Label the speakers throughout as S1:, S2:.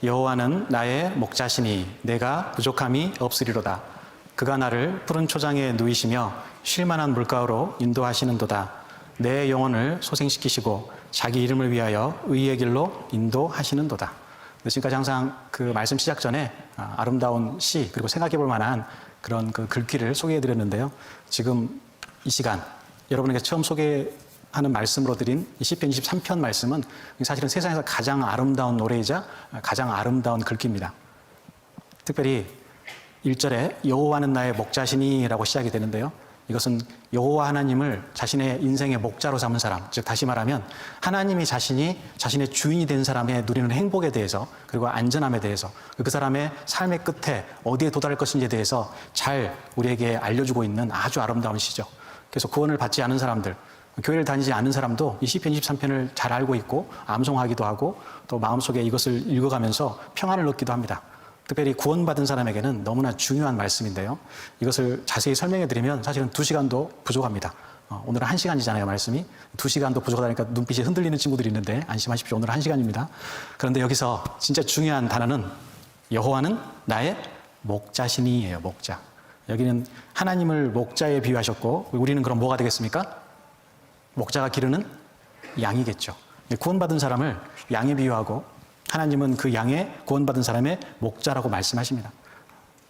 S1: 여호와는 나의 목자시니 내가 부족함이 없으리로다. 그가 나를 푸른 초장에 누이시며 쉴만한 물가로 인도하시는도다. 내 영혼을 소생시키시고 자기 이름을 위하여 의의 길로 인도하시는도다. 지금까지 항상 그 말씀 시작 전에 아름다운 시 그리고 생각해 볼 만한 그런 그 글귀를 소개해 드렸는데요. 지금 이 시간 여러분에게 처음 소개하는 말씀으로 드린 시편 23편 말씀은 사실은 세상에서 가장 아름다운 노래이자 가장 아름다운 글귀입니다. 특별히 1절에 여호와는 나의 목자시니 라고 시작이 되는데요. 이것은 여호와 하나님을 자신의 인생의 목자로 삼은 사람, 즉 다시 말하면 하나님이 자신이 자신의 주인이 된 사람의 누리는 행복에 대해서 그리고 안전함에 대해서 그 사람의 삶의 끝에 어디에 도달할 것인지에 대해서 잘 우리에게 알려주고 있는 아주 아름다운 시죠. 그래서 구원을 받지 않은 사람들, 교회를 다니지 않은 사람도 이 시편 23편을 잘 알고 있고 암송하기도 하고 또 마음속에 이것을 읽어가면서 평안을 얻기도 합니다. 특별히 구원받은 사람에게는 너무나 중요한 말씀인데요. 이것을 자세히 설명해 드리면 사실은 2시간도 부족합니다. 오늘은 1시간이잖아요, 말씀이. 2시간도 부족하다니까 눈빛이 흔들리는 친구들이 있는데 안심하십시오. 오늘은 1시간입니다. 그런데 여기서 진짜 중요한 단어는 여호와는 나의 목자시니예요, 목자. 여기는 하나님을 목자에 비유하셨고 우리는 그럼 뭐가 되겠습니까? 목자가 기르는 양이겠죠. 구원받은 사람을 양에 비유하고 하나님은 그 양의 구원받은 사람의 목자라고 말씀하십니다.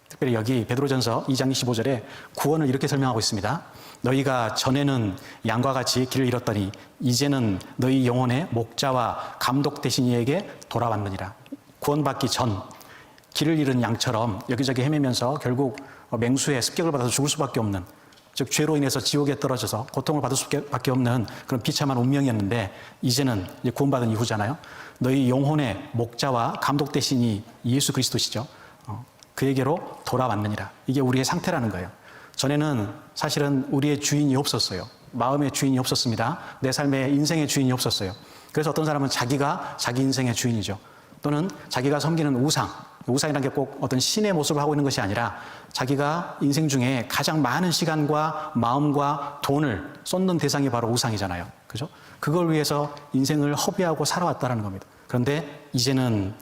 S1: 특별히 여기 베드로전서 2장 25절에 구원을 이렇게 설명하고 있습니다. 너희가 전에는 양과 같이 길을 잃었더니 이제는 너희 영혼의 목자와 감독 되신 이에게 돌아왔느니라. 구원받기 전 길을 잃은 양처럼 여기저기 헤매면서 결국 맹수의 습격을 받아서 죽을 수밖에 없는, 즉 죄로 인해서 지옥에 떨어져서 고통을 받을 수밖에 없는 그런 비참한 운명이었는데 이제는 이제 구원받은 이후잖아요. 너희 영혼의 목자와 감독 되시니 예수 그리스도시죠. 그에게로 돌아왔느니라. 이게 우리의 상태라는 거예요. 전에는 사실은 우리의 주인이 없었어요. 마음의 주인이 없었습니다. 내 삶의 인생의 주인이 없었어요. 그래서 어떤 사람은 자기가 자기 인생의 주인이죠. 또는 자기가 섬기는 우상, 우상이라는 게 꼭 어떤 신의 모습을 하고 있는 것이 아니라 자기가 인생 중에 가장 많은 시간과 마음과 돈을 쏟는 대상이 바로 우상이잖아요. 그죠? 그걸 위해서 인생을 허비하고 살아왔다는 겁니다. 그런데 이제는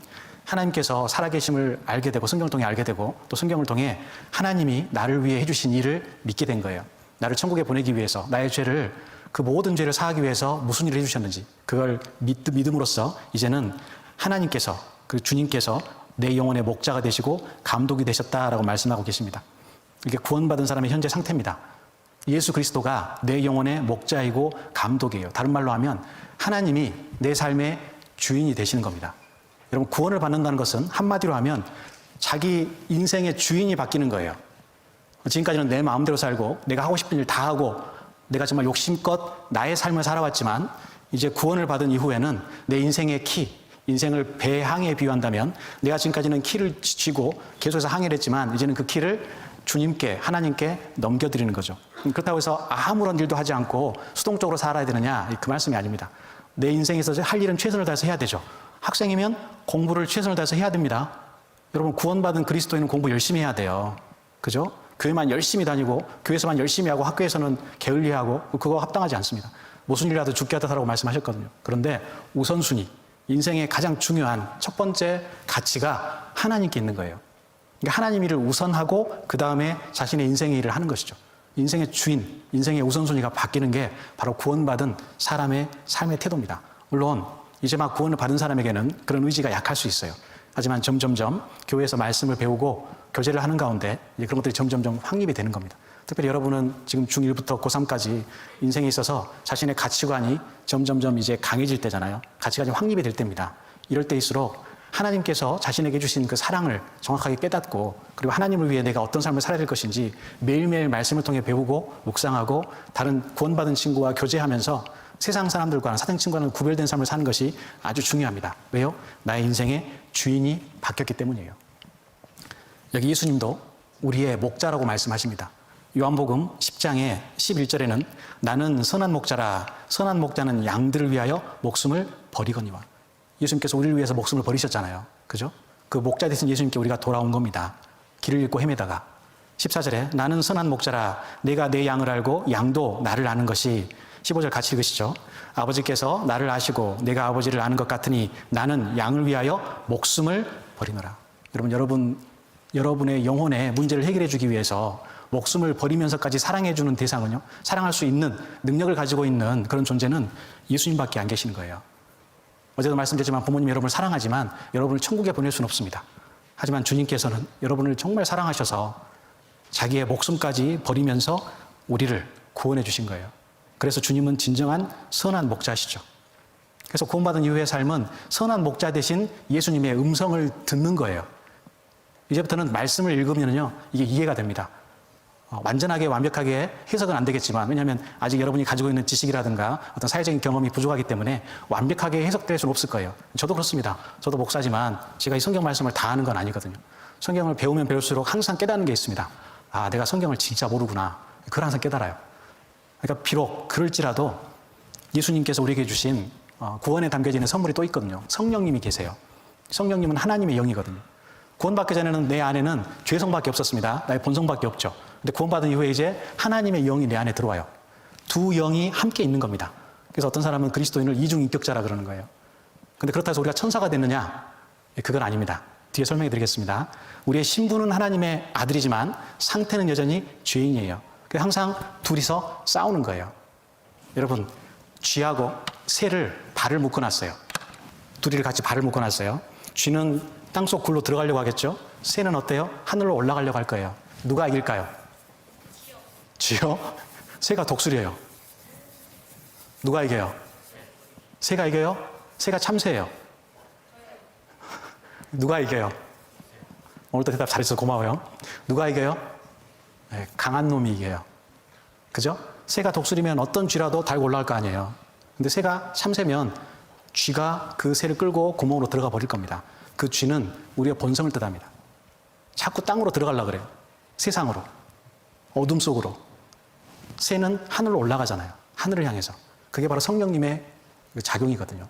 S1: 하나님께서 살아계심을 알게 되고 성경을 통해 알게 되고 또 성경을 통해 하나님이 나를 위해 해주신 일을 믿게 된 거예요. 나를 천국에 보내기 위해서 나의 죄를, 그 모든 죄를 사하기 위해서 무슨 일을 해주셨는지 그걸 믿음으로써 이제는 하나님께서, 그 주님께서 내 영혼의 목자가 되시고 감독이 되셨다라고 말씀하고 계십니다. 이게 구원받은 사람의 현재 상태입니다. 예수 그리스도가 내 영혼의 목자이고 감독이에요. 다른 말로 하면 하나님이 내 삶의 주인이 되시는 겁니다. 여러분, 구원을 받는다는 것은 한마디로 하면 자기 인생의 주인이 바뀌는 거예요. 지금까지는 내 마음대로 살고 내가 하고 싶은 일 다 하고 내가 정말 욕심껏 나의 삶을 살아왔지만 이제 구원을 받은 이후에는 내 인생의 키, 인생을 배항에 비유한다면 내가 지금까지는 키를 쥐고 계속해서 항해를 했지만 이제는 그 키를 주님께, 하나님께 넘겨드리는 거죠. 그렇다고 해서 아무런 일도 하지 않고 수동적으로 살아야 되느냐, 그 말씀이 아닙니다. 내 인생에서 할 일은 최선을 다해서 해야 되죠. 학생이면 공부를 최선을 다해서 해야 됩니다. 여러분, 구원받은 그리스도인은 공부 열심히 해야 돼요. 그죠? 교회만 열심히 다니고 교회에서만 열심히 하고 학교에서는 게을리하고 그거 합당하지 않습니다. 무슨 일이라도 죽게 하다라고 말씀하셨거든요. 그런데 우선순위, 인생의 가장 중요한 첫 번째 가치가 하나님께 있는 거예요. 그러니까 하나님 일을 우선하고 그 다음에 자신의 인생의 일을 하는 것이죠. 인생의 주인, 인생의 우선순위가 바뀌는 게 바로 구원받은 사람의 삶의 태도입니다. 물론 이제 막 구원을 받은 사람에게는 그런 의지가 약할 수 있어요. 하지만 점점점 교회에서 말씀을 배우고 교제를 하는 가운데 이제 그런 것들이 점점점 확립이 되는 겁니다. 특별히 여러분은 지금 중1부터 고3까지 인생에 있어서 자신의 가치관이 점점점 이제 강해질 때잖아요. 가치관이 확립이 될 때입니다. 이럴 때일수록 하나님께서 자신에게 주신 그 사랑을 정확하게 깨닫고 그리고 하나님을 위해 내가 어떤 삶을 살아야 될 것인지 매일매일 말씀을 통해 배우고 묵상하고 다른 구원받은 친구와 교제하면서 세상 사람들과는, 사생 친구와는 구별된 삶을 사는 것이 아주 중요합니다. 왜요? 나의 인생의 주인이 바뀌었기 때문이에요. 여기 예수님도 우리의 목자라고 말씀하십니다. 요한복음 10장의 11절에는 나는 선한 목자라, 선한 목자는 양들을 위하여 목숨을 버리거니와. 예수님께서 우리를 위해서 목숨을 버리셨잖아요. 그죠? 그 목자 되신 예수님께 우리가 돌아온 겁니다. 길을 잃고 헤매다가. 14절에 나는 선한 목자라, 내가 내 양을 알고 양도 나를 아는 것이 15절 같이 읽으시죠. 아버지께서 나를 아시고 내가 아버지를 아는 것 같으니 나는 양을 위하여 목숨을 버리노라. 여러분의 영혼의 문제를 해결해 주기 위해서 목숨을 버리면서까지 사랑해 주는 대상은요, 사랑할 수 있는 능력을 가지고 있는 그런 존재는 예수님밖에 안 계시는 거예요. 어제도 말씀드렸지만 부모님 여러분을 사랑하지만 여러분을 천국에 보낼 수는 없습니다. 하지만 주님께서는 여러분을 정말 사랑하셔서 자기의 목숨까지 버리면서 우리를 구원해 주신 거예요. 그래서 주님은 진정한 선한 목자시죠. 그래서 구원받은 이후의 삶은 선한 목자 대신 예수님의 음성을 듣는 거예요. 이제부터는 말씀을 읽으면요, 이게 이해가 됩니다. 완전하게 완벽하게 해석은 안 되겠지만, 왜냐하면 아직 여러분이 가지고 있는 지식이라든가 어떤 사회적인 경험이 부족하기 때문에 완벽하게 해석될 수는 없을 거예요. 저도 그렇습니다. 저도 목사지만 제가 이 성경 말씀을 다 아는 건 아니거든요. 성경을 배우면 배울수록 항상 깨닫는 게 있습니다. 아, 내가 성경을 진짜 모르구나. 그걸 항상 깨달아요. 그러니까 비록 그럴지라도 예수님께서 우리에게 주신 구원에 담겨져 있는 선물이 또 있거든요. 성령님이 계세요. 성령님은 하나님의 영이거든요. 구원받기 전에는 내 안에는 죄성밖에 없었습니다. 나의 본성밖에 없죠. 근데 구원받은 이후에 이제 하나님의 영이 내 안에 들어와요. 두 영이 함께 있는 겁니다. 그래서 어떤 사람은 그리스도인을 이중인격자라 그러는 거예요. 근데 그렇다고 해서 우리가 천사가 됐느냐? 그건 아닙니다. 뒤에 설명해 드리겠습니다. 우리의 신분은 하나님의 아들이지만 상태는 여전히 죄인이에요. 그래서 항상 둘이서 싸우는 거예요. 여러분, 쥐하고 새를 발을 묶어놨어요. 둘이를 같이 발을 묶어놨어요. 쥐는 땅속 굴로 들어가려고 하겠죠? 새는 어때요? 하늘로 올라가려고 할 거예요. 누가 이길까요? 쥐요? 새가 독수리예요. 누가 이겨요? 새가 이겨요? 새가 참새예요. 누가 이겨요? 오늘도 대답 잘해서 고마워요. 누가 이겨요? 네, 강한 놈이 이겨요. 그죠? 새가 독수리면 어떤 쥐라도 달고 올라갈 거 아니에요. 근데 새가 참새면 쥐가 그 새를 끌고 구멍으로 들어가 버릴 겁니다. 그 쥐는 우리의 본성을 뜻합니다. 자꾸 땅으로 들어가려고 그래요. 세상으로. 어둠 속으로. 새는 하늘로 올라가잖아요. 하늘을 향해서. 그게 바로 성령님의 작용이거든요.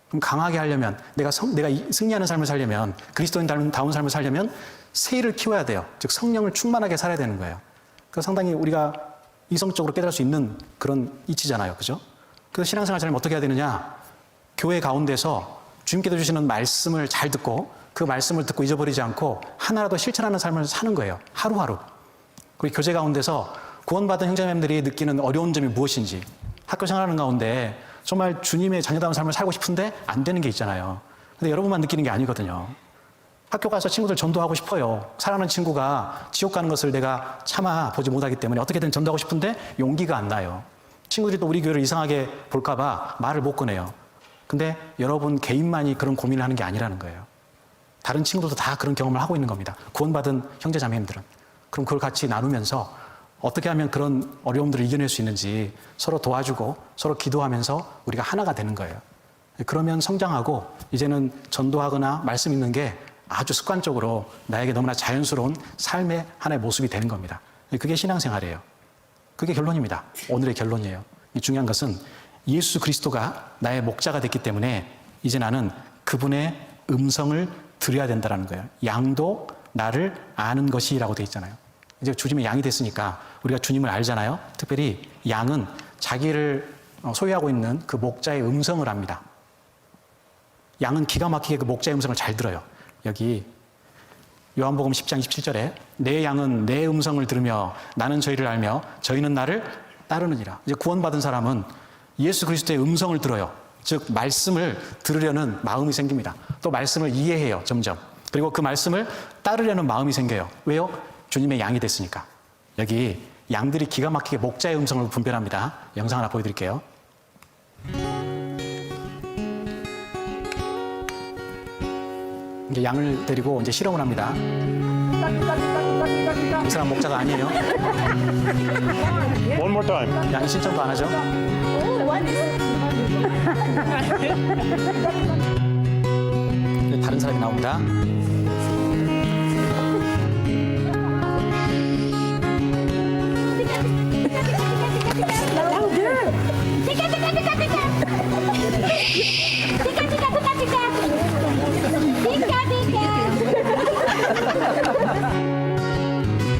S1: 그럼 강하게 하려면, 내가 승리하는 삶을 살려면, 그리스도인다운 삶을 살려면 새를 키워야 돼요. 즉 성령을 충만하게 살아야 되는 거예요. 그래서 상당히 우리가 이성적으로 깨달을 수 있는 그런 이치잖아요. 그죠? 그래서 신앙생활 살려면 어떻게 해야 되느냐? 교회 가운데서 주님께서 주시는 말씀을 잘 듣고 그 말씀을 듣고 잊어버리지 않고 하나라도 실천하는 삶을 사는 거예요. 하루하루. 그리고 교제 가운데서 구원받은 형제자매들이 느끼는 어려운 점이 무엇인지, 학교 생활하는 가운데 정말 주님의 자녀다운 삶을 살고 싶은데 안 되는 게 있잖아요. 근데 여러분만 느끼는 게 아니거든요. 학교 가서 친구들 전도하고 싶어요. 사랑하는 친구가 지옥 가는 것을 내가 참아 보지 못하기 때문에 어떻게든 전도하고 싶은데 용기가 안 나요. 친구들이 또 우리 교회를 이상하게 볼까 봐 말을 못 꺼내요. 근데 여러분 개인만이 그런 고민을 하는 게 아니라는 거예요. 다른 친구들도 다 그런 경험을 하고 있는 겁니다. 구원받은 형제자매님들은. 그럼 그걸 같이 나누면서 어떻게 하면 그런 어려움들을 이겨낼 수 있는지 서로 도와주고 서로 기도하면서 우리가 하나가 되는 거예요. 그러면 성장하고 이제는 전도하거나 말씀 읽는 게 아주 습관적으로 나에게 너무나 자연스러운 삶의 하나의 모습이 되는 겁니다. 그게 신앙생활이에요. 그게 결론입니다. 오늘의 결론이에요. 이 중요한 것은 예수 그리스도가 나의 목자가 됐기 때문에 이제 나는 그분의 음성을 들어야 된다는 거예요. 양도 나를 아는 것이라고 되어 있잖아요. 이제 주님의 양이 됐으니까 우리가 주님을 알잖아요. 특별히 양은 자기를 소유하고 있는 그 목자의 음성을 압니다. 양은 기가 막히게 그 목자의 음성을 잘 들어요. 여기 요한복음 10장 27절에 내 양은 내 음성을 들으며 나는 저희를 알며 저희는 나를 따르느니라. 이제 구원받은 사람은 예수 그리스도의 음성을 들어요. 즉 말씀을 들으려는 마음이 생깁니다. 또 말씀을 이해해요. 점점. 그리고 그 말씀을 따르려는 마음이 생겨요. 왜요? 주님의 양이 됐으니까. 여기 양들이 기가 막히게 목자의 음성을 분별합니다. 영상 하나 보여드릴게요. 이제 양을 데리고 이제 실험을 합니다. 이 사람 목자가 아니에요.
S2: One more time.
S1: 양이 신청도 안 하죠. 다른 사람이 나옵니다.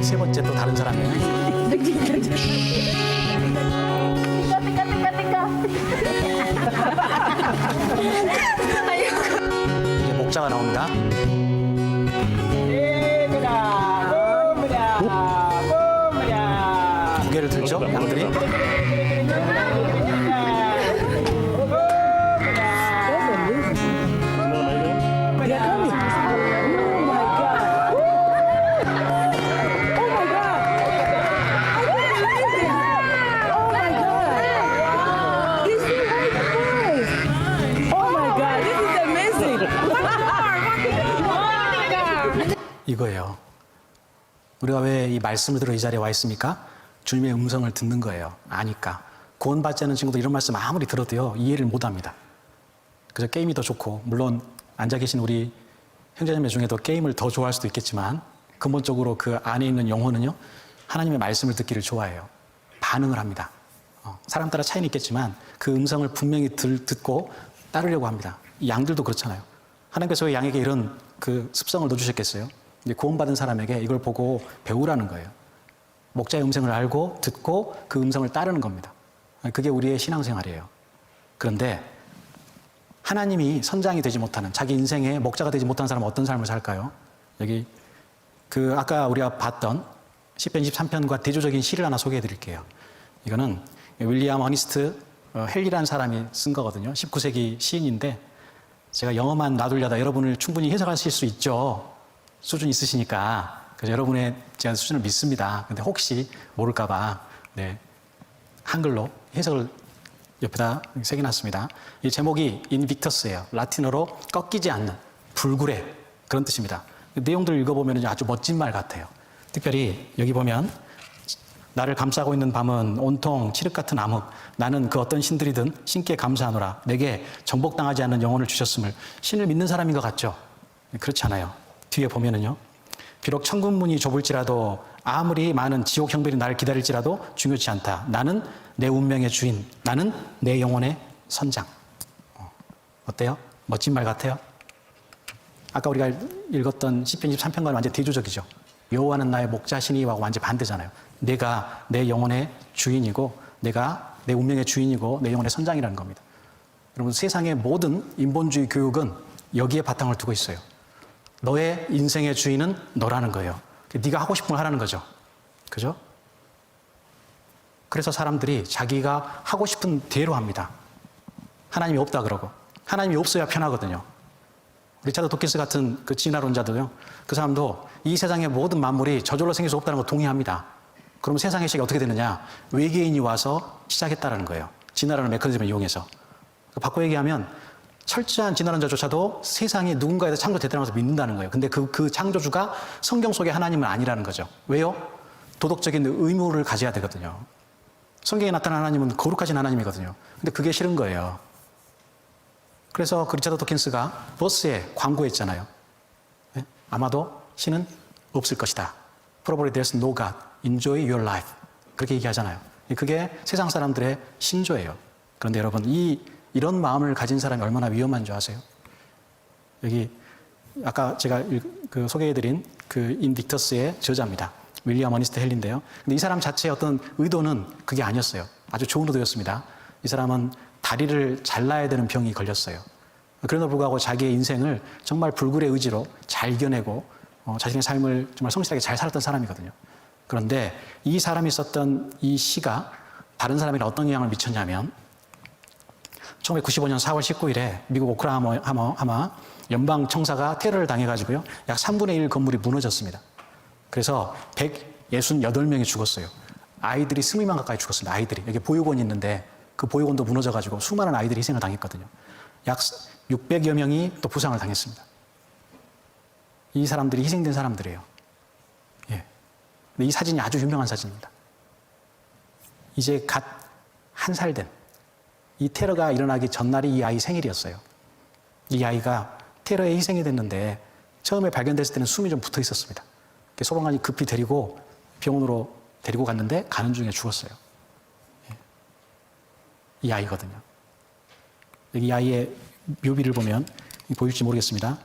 S1: 세 번째 또 다른 사람이에요. 고개를 들죠, 양들이. 이거예요. 우리가 왜 이 말씀을 들어 이 자리에 와 있습니까? 주님의 음성을 듣는 거예요. 아니까. 구원받지 않은 친구들 이런 말씀 아무리 들어도요, 이해를 못 합니다. 그래서 게임이 더 좋고, 물론 앉아 계신 우리 형제자매 중에도 게임을 더 좋아할 수도 있겠지만, 근본적으로 그 안에 있는 영혼은요, 하나님의 말씀을 듣기를 좋아해요. 반응을 합니다. 사람 따라 차이는 있겠지만, 그 음성을 분명히 듣고 따르려고 합니다. 이 양들도 그렇잖아요. 하나님께서 왜 양에게 이런 그 습성을 넣어주셨겠어요? 이제 구원받은 사람에게 이걸 보고 배우라는 거예요. 목자의 음성을 알고 듣고 그 음성을 따르는 겁니다. 그게 우리의 신앙생활이에요. 그런데 하나님이 선장이 되지 못하는, 자기 인생의 목자가 되지 못한 사람은 어떤 삶을 살까요? 여기 그 아까 우리가 봤던 시편 23편과 대조적인 시를 하나 소개해 드릴게요. 이거는 윌리엄 허니스트 헬리라는 사람이 쓴 거거든요. 19세기 시인인데, 제가 영어만 놔둘려다 여러분을 충분히 해석하실 수 있죠. 수준 있으시니까. 그래서 여러분의 제가 수준을 믿습니다. 근데 혹시 모를까봐, 네, 한글로 해석을 옆에다 새겨놨습니다. 이 제목이 인빅터스예요. 라틴어로 꺾이지 않는, 불굴의 그런 뜻입니다. 내용들을 읽어보면 아주 멋진 말 같아요. 특별히 여기 보면, 나를 감싸고 있는 밤은 온통 칠흑 같은 암흑, 나는 그 어떤 신들이든 신께 감사하노라. 내게 정복당하지 않는 영혼을 주셨음을. 신을 믿는 사람인 것 같죠? 그렇지 않아요. 뒤에 보면은요, 비록 천국문이 좁을지라도, 아무리 많은 지옥 형벌이 나를 기다릴지라도 중요치 않다. 나는 내 운명의 주인, 나는 내 영혼의 선장. 어때요? 멋진 말 같아요? 아까 우리가 읽었던 시편 23편과는 완전 대조적이죠. 여호와는 나의 목자시니와 완전 반대잖아요. 내가 내 영혼의 주인이고, 내가 내 운명의 주인이고, 내 영혼의 선장이라는 겁니다. 여러분, 세상의 모든 인본주의 교육은 여기에 바탕을 두고 있어요. 너의 인생의 주인은 너라는 거예요. 네가 하고 싶은 걸 하라는 거죠. 그죠? 그래서 사람들이 자기가 하고 싶은 대로 합니다. 하나님이 없다 그러고, 하나님이 없어야 편하거든요. 리차드 도킨스 같은 그 진화론자도요, 그 사람도 이 세상의 모든 만물이 저절로 생길 수 없다는 거 동의합니다. 그럼 세상의 시작이 어떻게 되느냐? 외계인이 와서 시작했다라는 거예요. 진화라는 메커니즘을 이용해서. 바꿔 얘기하면 철저한 진화론자조차도 세상이 누군가에서 창조됐다는 것을 믿는다는 거예요. 근데 그 창조주가 성경 속의 하나님은 아니라는 거죠. 왜요? 도덕적인 의무를 가져야 되거든요. 성경에 나타난 하나님은 거룩하신 하나님이거든요. 근데 그게 싫은 거예요. 그래서 그 리차드 도킨스가 버스에 광고했잖아요. 네? 아마도 신은 없을 것이다. Probably there's no God. Enjoy your life. 그렇게 얘기하잖아요. 그게 세상 사람들의 신조예요. 그런데 여러분, 이런 마음을 가진 사람이 얼마나 위험한 줄 아세요? 여기 아까 제가 소개해드린 그 인빅터스의 저자입니다. 윌리엄 허니스트 헬리인데요. 근데 이 사람 자체의 어떤 의도는 그게 아니었어요. 아주 좋은 의도였습니다. 이 사람은 다리를 잘라야 되는 병이 걸렸어요. 그럼에도 불구하고 자기의 인생을 정말 불굴의 의지로 잘 이겨내고 자신의 삶을 정말 성실하게 잘 살았던 사람이거든요. 그런데 이 사람이 썼던 이 시가 다른 사람에게 어떤 영향을 미쳤냐면, 1995년 4월 19일에 미국 오클라호마 연방 청사가 테러를 당해가지고요, 약 3분의 1 건물이 무너졌습니다. 그래서 168명이 죽었어요. 아이들이 20명 가까이 죽었습니다. 아이들이. 여기 보육원이 있는데 그 보육원도 무너져가지고 수많은 아이들이 희생을 당했거든요. 약 600여 명이 또 부상을 당했습니다. 이 사람들이 희생된 사람들이에요. 예. 근데 이 사진이 아주 유명한 사진입니다. 이제 갓 한 살 된, 이 테러가 일어나기 전날이 이 아이 생일이었어요. 이 아이가 테러에 희생이 됐는데 처음에 발견됐을 때는 숨이 좀 붙어 있었습니다. 소방관이 급히 데리고 병원으로 데리고 갔는데 가는 중에 죽었어요. 이 아이거든요. 여기 이 아이의 묘비를 보면 보일지 모르겠습니다.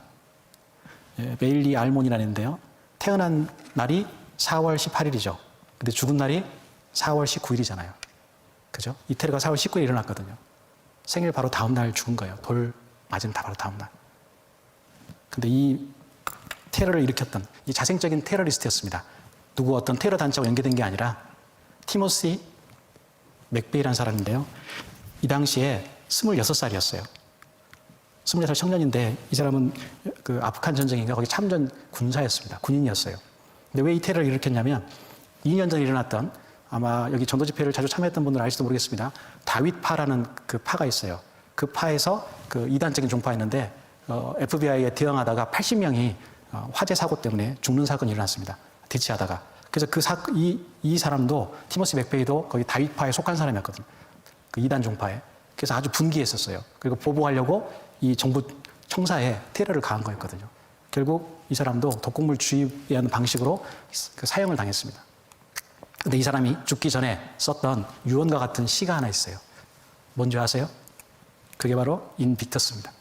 S1: 메일리 알몬이라는 애인데요. 태어난 날이 4월 18일이죠. 근데 죽은 날이 4월 19일이잖아요. 그죠? 이 테러가 4월 19일에 일어났거든요. 생일 바로 다음 날 죽은 거예요. 돌 맞은 바로 다음 날. 근데 이 테러를 일으켰던 이 자생적인 테러리스트였습니다. 누구 어떤 테러 단체와 연계된 게 아니라 티모시 맥베이라는 사람인데요. 이 당시에 26살이었어요. 26살 청년인데 이 사람은 그 아프간 전쟁인가 거기 참전 군사였습니다. 군인이었어요. 근데 왜 이 테러를 일으켰냐면 2년 전에 일어났던 아마 여기 전도 집회를 자주 참여했던 분들은 알지도 모르겠습니다. 다윗파라는 그 파가 있어요. 그 파에서 그 이단적인 종파였는데 FBI에 대응하다가 80명이 화재 사고 때문에 죽는 사건이 일어났습니다. 대치하다가. 그래서 이 사람도 티모시 맥베이도 거기 다윗파에 속한 사람이었거든요. 그 이단 종파에. 그래서 아주 분기했었어요. 그리고 보복하려고 이 정부 청사에 테러를 가한 거였거든요. 결국 이 사람도 독극물 주입하는 방식으로 그 사형을 당했습니다. 근데 이 사람이 죽기 전에 썼던 유언과 같은 시가 하나 있어요. 뭔지 아세요? 그게 바로 인빅터스입니다.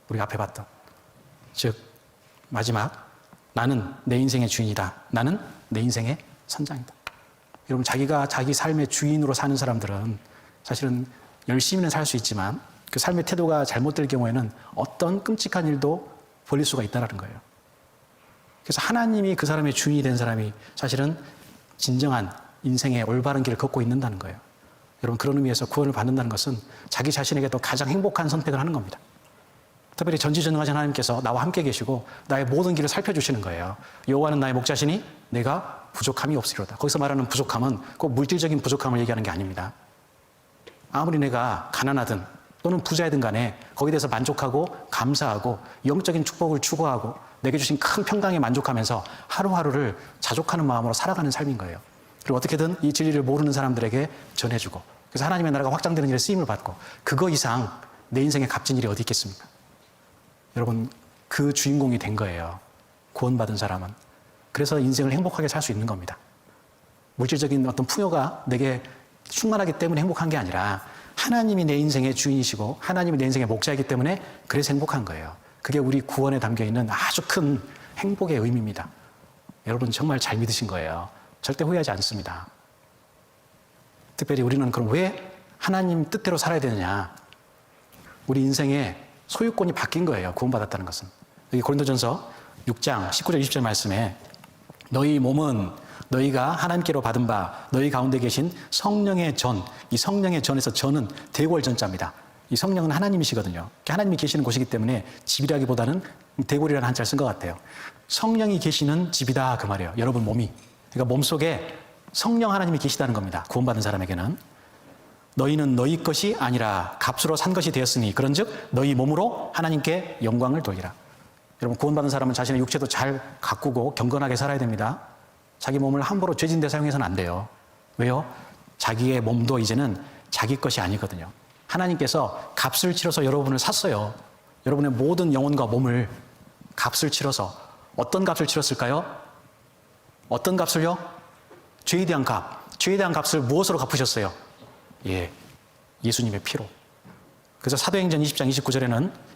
S1: 우리가 앞에 봤던. 즉 마지막 나는 내 인생의 주인이다. 나는 내 인생의 선장이다. 여러분 자기가 자기 삶의 주인으로 사는 사람들은 사실은 열심히는 살 수 있지만 그 삶의 태도가 잘못될 경우에는 어떤 끔찍한 일도 벌일 수가 있다는 거예요. 그래서 하나님이 그 사람의 주인이 된 사람이 사실은 진정한 인생의 올바른 길을 걷고 있는다는 거예요. 여러분 그런 의미에서 구원을 받는다는 것은 자기 자신에게도 가장 행복한 선택을 하는 겁니다. 특별히 전지전능하신 하나님께서 나와 함께 계시고 나의 모든 길을 살펴주시는 거예요. 여호와는 나의 목자시니 내가 부족함이 없으리로다. 거기서 말하는 부족함은 꼭 물질적인 부족함을 얘기하는 게 아닙니다. 아무리 내가 가난하든 또는 부자이든 간에 거기에 대해서 만족하고 감사하고 영적인 축복을 추구하고 내게 주신 큰 평강에 만족하면서 하루하루를 자족하는 마음으로 살아가는 삶인 거예요. 그리고 어떻게든 이 진리를 모르는 사람들에게 전해주고 그래서 하나님의 나라가 확장되는 일에 쓰임을 받고 그거 이상 내 인생에 값진 일이 어디 있겠습니까? 여러분 그 주인공이 된 거예요. 구원받은 사람은. 그래서 인생을 행복하게 살 수 있는 겁니다. 물질적인 어떤 풍요가 내게 충만하기 때문에 행복한 게 아니라 하나님이 내 인생의 주인이시고 하나님이 내 인생의 목자이기 때문에 그래서 행복한 거예요. 그게 우리 구원에 담겨있는 아주 큰 행복의 의미입니다. 여러분 정말 잘 믿으신 거예요. 절대 후회하지 않습니다. 특별히 우리는 그럼 왜 하나님 뜻대로 살아야 되느냐. 우리 인생의 소유권이 바뀐 거예요. 구원받았다는 것은. 여기 고린도전서 6장 19절 20절 말씀에 너희 몸은 너희가 하나님께로 받은 바 너희 가운데 계신 성령의 전, 이 성령의 전에서 전은 대골전자입니다. 이 성령은 하나님이시거든요. 하나님이 계시는 곳이기 때문에 집이라기보다는 대골이라는 한자를 쓴 것 같아요. 성령이 계시는 집이다 그 말이에요. 여러분 몸이. 그러니까 몸속에 성령 하나님이 계시다는 겁니다. 구원받은 사람에게는. 너희는 너희 것이 아니라 값으로 산 것이 되었으니 그런즉 너희 몸으로 하나님께 영광을 돌리라. 여러분 구원받은 사람은 자신의 육체도 잘 가꾸고 경건하게 살아야 됩니다. 자기 몸을 함부로 죄진 데 사용해서는 안 돼요. 왜요? 자기의 몸도 이제는 자기 것이 아니거든요. 하나님께서 값을 치러서 여러분을 샀어요. 여러분의 모든 영혼과 몸을 값을 치러서. 어떤 값을 치렀을까요? 어떤 값을요? 죄에 대한 값. 죄에 대한 값을 무엇으로 갚으셨어요? 예, 예수님의 피로. 그래서 사도행전 20장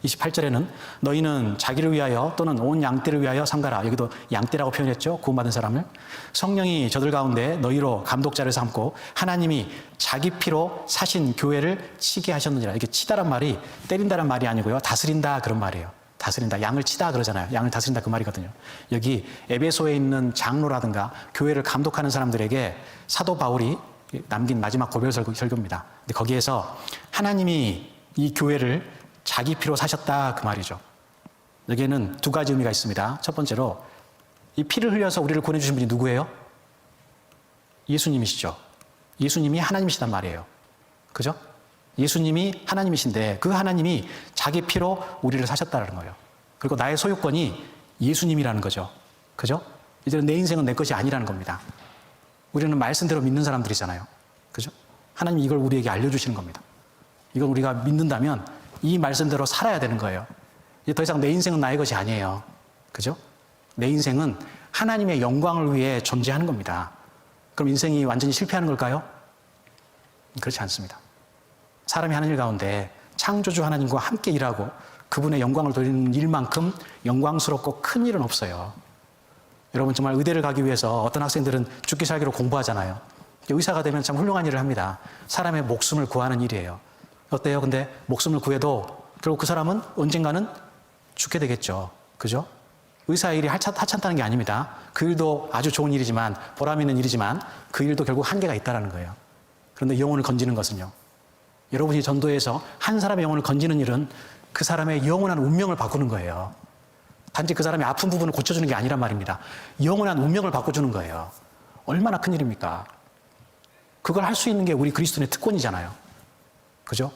S1: 28절에는 너희는 자기를 위하여 또는 온 양떼를 위하여 삼가라. 여기도 양떼라고 표현했죠. 구원받은 사람을. 성령이 저들 가운데 너희로 감독자를 삼고 하나님이 자기 피로 사신 교회를 치게 하셨느니라. 이게 치다란 말이 때린다란 말이 아니고요. 다스린다 그런 말이에요. 다스린다. 양을 치다 그러잖아요. 양을 다스린다 그 말이거든요. 여기 에베소에 있는 장로라든가 교회를 감독하는 사람들에게 사도 바울이 남긴 마지막 고별 설교입니다. 근데 거기에서 하나님이 이 교회를 자기 피로 사셨다 그 말이죠. 여기에는 두 가지 의미가 있습니다. 첫 번째로 이 피를 흘려서 우리를 구원해주신 분이 누구예요? 예수님이시죠. 예수님이 하나님이시단 말이에요. 그죠? 예수님이 하나님이신데 그 하나님이 자기 피로 우리를 사셨다는 거예요. 그리고 나의 소유권이 예수님이라는 거죠. 그죠? 이제는 내 인생은 내 것이 아니라는 겁니다. 우리는 말씀대로 믿는 사람들이잖아요. 그죠? 하나님이 이걸 우리에게 알려주시는 겁니다. 이걸 우리가 믿는다면 이 말씀대로 살아야 되는 거예요. 이제 더 이상 내 인생은 나의 것이 아니에요. 그죠? 내 인생은 하나님의 영광을 위해 존재하는 겁니다. 그럼 인생이 완전히 실패하는 걸까요? 그렇지 않습니다. 사람이 하는 일 가운데 창조주 하나님과 함께 일하고 그분의 영광을 돌리는 일만큼 영광스럽고 큰 일은 없어요. 여러분 정말 의대를 가기 위해서 어떤 학생들은 죽기 살기로 공부하잖아요. 의사가 되면 참 훌륭한 일을 합니다. 사람의 목숨을 구하는 일이에요. 어때요? 근데 목숨을 구해도 결국 그 사람은 언젠가는 죽게 되겠죠. 그죠? 의사의 일이 하찮다는 게 아닙니다. 그 일도 아주 좋은 일이지만, 보람 있는 일이지만 그 일도 결국 한계가 있다는 거예요. 그런데 영혼을 건지는 것은요. 여러분이 전도해서 한 사람의 영혼을 건지는 일은 그 사람의 영원한 운명을 바꾸는 거예요. 단지 그 사람의 아픈 부분을 고쳐주는 게 아니란 말입니다. 영원한 운명을 바꿔주는 거예요. 얼마나 큰 일입니까? 그걸 할 수 있는 게 우리 그리스도인의 특권이잖아요. 그죠?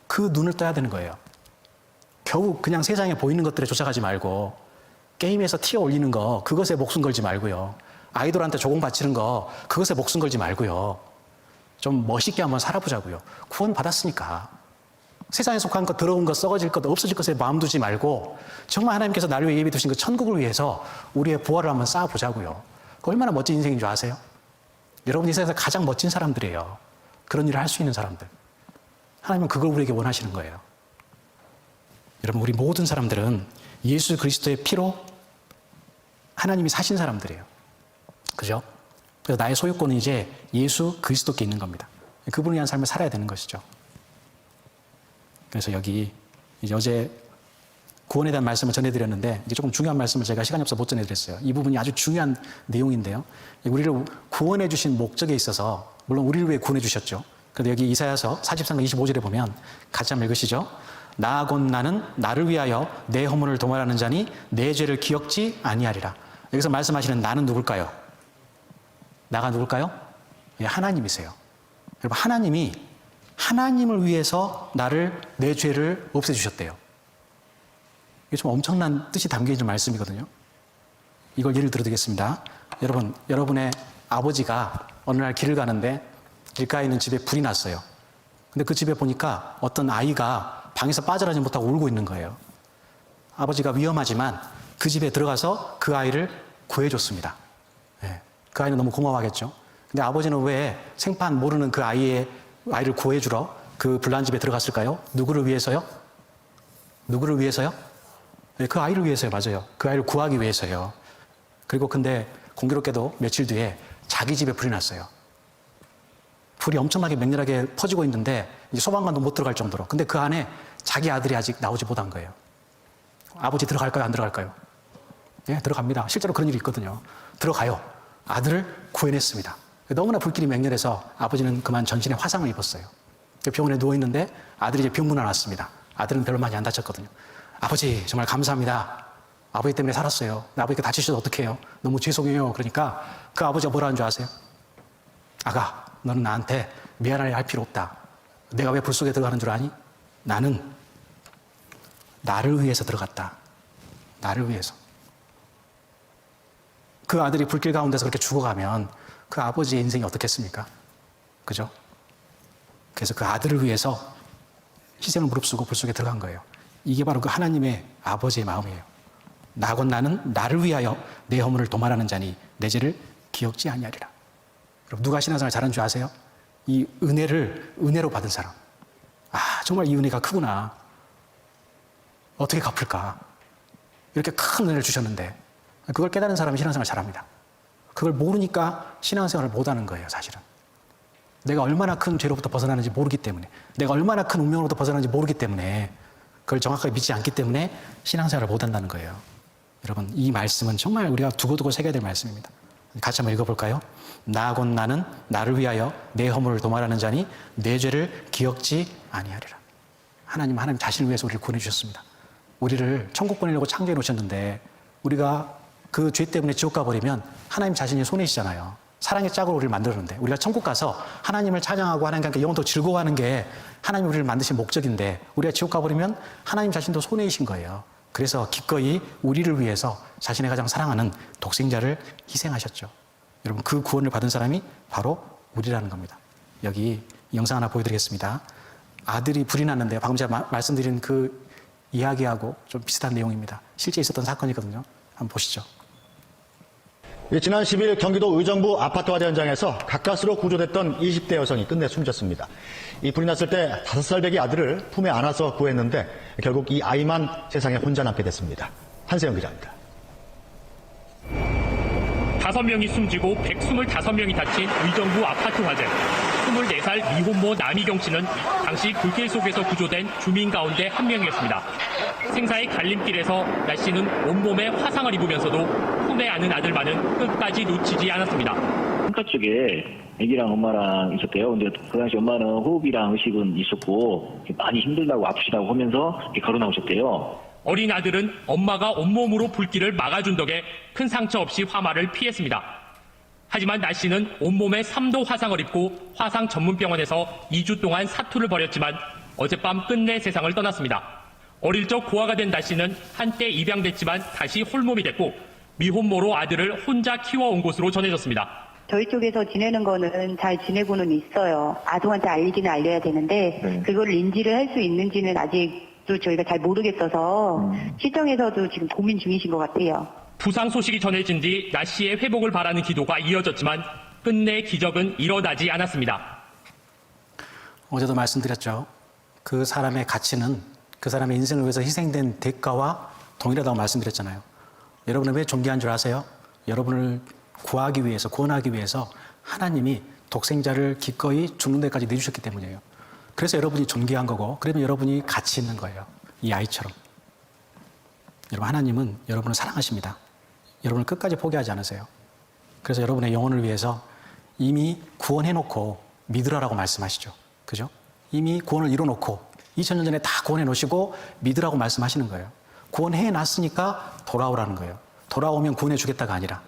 S1: 그 눈을 떠야 되는 거예요. 겨우 그냥 세상에 보이는 것들에 쫓아가지 말고 게임에서 티어 올리는 거 그것에 목숨 걸지 말고요. 아이돌한테 조공 바치는 거 그것에 목숨 걸지 말고요. 좀 멋있게 한번 살아보자고요. 구원 받았으니까. 세상에 속한 것, 더러운 것, 썩어질 것, 없어질 것에 마음 두지 말고 정말 하나님께서 나를 위해 예비해 두신 그 천국을 위해서 우리의 부활을 한번 쌓아보자고요. 그 얼마나 멋진 인생인 줄 아세요? 여러분 이 세상에서 가장 멋진 사람들이에요. 그런 일을 할 수 있는 사람들. 하나님은 그걸 우리에게 원하시는 거예요. 여러분 우리 모든 사람들은 예수 그리스도의 피로 하나님이 사신 사람들이에요. 그죠? 그래서 나의 소유권은 이제 예수 그리스도께 있는 겁니다. 그분을 위한 삶을 살아야 되는 것이죠. 그래서 여기 이제 어제 구원에 대한 말씀을 전해드렸는데 이게 조금 중요한 말씀을 제가 시간이 없어서 못 전해드렸어요. 이 부분이 아주 중요한 내용인데요. 우리를 구원해 주신 목적에 있어서 물론 우리를 위해 구원해 주셨죠. 그런데 여기 이사야서 43장 25절에 보면 같이 한번 읽으시죠. 나 곧 나는 나를 위하여 내 허물을 도말하는 자니 내 죄를 기억지 아니하리라. 여기서 말씀하시는 나는 누굴까요? 나가 누굴까요? 하나님이세요. 여러분 하나님이 하나님을 위해서 내 죄를 없애주셨대요. 이게 좀 엄청난 뜻이 담겨있는 말씀이거든요. 이걸 예를 들어드리겠습니다. 여러분의 아버지가 어느 날 길을 가는데 길가에 있는 집에 불이 났어요. 근데 그 집에 보니까 어떤 아이가 방에서 빠져나오지 못하고 울고 있는 거예요. 아버지가 위험하지만 그 집에 들어가서 그 아이를 구해줬습니다. 그 아이는 너무 고마워하겠죠. 근데 아버지는 왜 생판 모르는 그 아이를 구해주러 그 불난 집에 들어갔을까요? 누구를 위해서요? 누구를 위해서요? 그 아이를 위해서요. 맞아요. 그 아이를 구하기 위해서요. 그리고 근데 공교롭게도 며칠 뒤에 자기 집에 불이 났어요. 불이 엄청나게 맹렬하게 퍼지고 있는데 이제 소방관도 못 들어갈 정도로. 근데 그 안에 자기 아들이 아직 나오지 못한 거예요. 아버지 들어갈까요? 안 들어갈까요? 네, 들어갑니다. 실제로 그런 일이 있거든요. 들어가요. 아들을 구해냈습니다. 너무나 불길이 맹렬해서 아버지는 그만 전신에 화상을 입었어요. 병원에 누워있는데 아들이 이제 병문안 왔습니다. 아들은 별로 많이 안 다쳤거든요. 아버지 정말 감사합니다. 아버지 때문에 살았어요. 아버지가 다치셔서 어떡해요? 너무 죄송해요. 그러니까 그 아버지가 뭐라 하는 줄 아세요? 아가, 너는 나한테 미안하게 할 필요 없다. 내가 왜 불 속에 들어가는 줄 아니? 나는 나를 위해서 들어갔다. 나를 위해서. 그 아들이 불길 가운데서 그렇게 죽어가면 그 아버지의 인생이 어떻겠습니까? 그죠? 그래서 그 아들을 위해서 희생을 무릅쓰고 불 속에 들어간 거예요. 이게 바로 그 하나님의 아버지의 마음이에요. 나 곧 나는 나를 위하여 내 허물을 도말하는 자니 내 죄를 기억지 아니하리라. 여러분 누가 신앙생활 잘하는 줄 아세요? 이 은혜를 은혜로 받은 사람. 아 정말 이 은혜가 크구나. 어떻게 갚을까? 이렇게 큰 은혜를 주셨는데 그걸 깨달은 사람이 신앙생활 잘합니다. 그걸 모르니까 신앙생활을 못하는 거예요. 사실은. 내가 얼마나 큰 죄로부터 벗어나는지 모르기 때문에, 내가 얼마나 큰 운명으로부터 벗어나는지 모르기 때문에, 그걸 정확하게 믿지 않기 때문에 신앙생활을 못한다는 거예요. 여러분 이 말씀은 정말 우리가 두고두고 새겨야 될 말씀입니다. 같이 한번 읽어볼까요? 나 곧 나는 나를 위하여 내 허물을 도말하는 자니 내 죄를 기억지 아니하리라. 하나님 자신을 위해서 우리를 구원해 주셨습니다. 우리를 천국 보내려고 창조해 놓으셨는데 우리가 그 죄 때문에 지옥 가버리면 하나님 자신이 손해시잖아요. 사랑의 짝으로 우리를 만들었는데 우리가 천국 가서 하나님을 찬양하고 하나님과 함께 영원토록 즐거워하는 게 하나님 우리를 만드신 목적인데 우리가 지옥 가버리면 하나님 자신도 손해이신 거예요. 그래서 기꺼이 우리를 위해서 자신의 가장 사랑하는 독생자를 희생하셨죠. 여러분 그 구원을 받은 사람이 바로 우리라는 겁니다. 여기 영상 하나 보여드리겠습니다. 아들이 불이 났는데 방금 제가 말씀드린 그 이야기하고 좀 비슷한 내용입니다. 실제 있었던 사건이거든요. 한번 보시죠.
S2: 지난 10일 경기도 의정부 아파트 화재 현장에서 가까스로 구조됐던 20대 여성이 끝내 숨졌습니다. 이 불이 났을 때 5살 배기 아들을 품에 안아서 구했는데 결국 이 아이만 세상에 혼자 남게 됐습니다. 한세영 기자입니다.
S3: 5명이 숨지고 125명이 다친 의정부 아파트 화재. 24살 미혼모 남희경 씨는 당시 불길 속에서 구조된 주민 가운데 한 명이었습니다. 생사의 갈림길에서 나 씨는 온몸에 화상을 입으면서도 품에 안은 아들만은 끝까지 놓치지 않았습니다.
S4: 창가 쪽에 아기랑 엄마랑 있었대요. 근데 그 당시 엄마는 호흡이랑 의식은 있었고 많이 힘들다고 아프시다고 하면서 걸어 나오셨대요.
S3: 어린 아들은 엄마가 온몸으로 불길을 막아준 덕에 큰 상처 없이 화마를 피했습니다. 하지만 나 씨는 온몸에 3도 화상을 입고 화상 전문병원에서 2주 동안 사투를 벌였지만 어젯밤 끝내 세상을 떠났습니다. 어릴 적 고아가 된 나 씨는 한때 입양됐지만 다시 홀몸이 됐고 미혼모로 아들을 혼자 키워온 곳으로 전해졌습니다.
S5: 저희 쪽에서 지내는 거는 잘 지내고는 있어요. 아동한테 알리기는 알려야 되는데 그걸 인지를 할 수 있는지는 아직도 저희가 잘 모르겠어서 시청에서도 지금 고민 중이신 것 같아요.
S3: 부상 소식이 전해진 뒤 나 씨의 회복을 바라는 기도가 이어졌지만 끝내 기적은 일어나지 않았습니다.
S1: 어제도 말씀드렸죠. 그 사람의 가치는 그 사람의 인생을 위해서 희생된 대가와 동일하다고 말씀드렸잖아요. 여러분은 왜 존귀한 줄 아세요? 여러분을 구하기 위해서, 구원하기 위해서 하나님이 독생자를 기꺼이 죽는 데까지 내주셨기 때문이에요. 그래서 여러분이 존귀한 거고, 그러면 여러분이 가치 있는 거예요. 이 아이처럼. 여러분, 하나님은 여러분을 사랑하십니다. 여러분을 끝까지 포기하지 않으세요. 그래서 여러분의 영혼을 위해서 이미 구원해놓고 믿으라라고 말씀하시죠. 그죠? 이미 구원을 이뤄놓고 2000년 전에 다 구원해 놓으시고 믿으라고 말씀하시는 거예요. 구원해 놨으니까 돌아오라는 거예요. 돌아오면 구원해 주겠다가 아니라.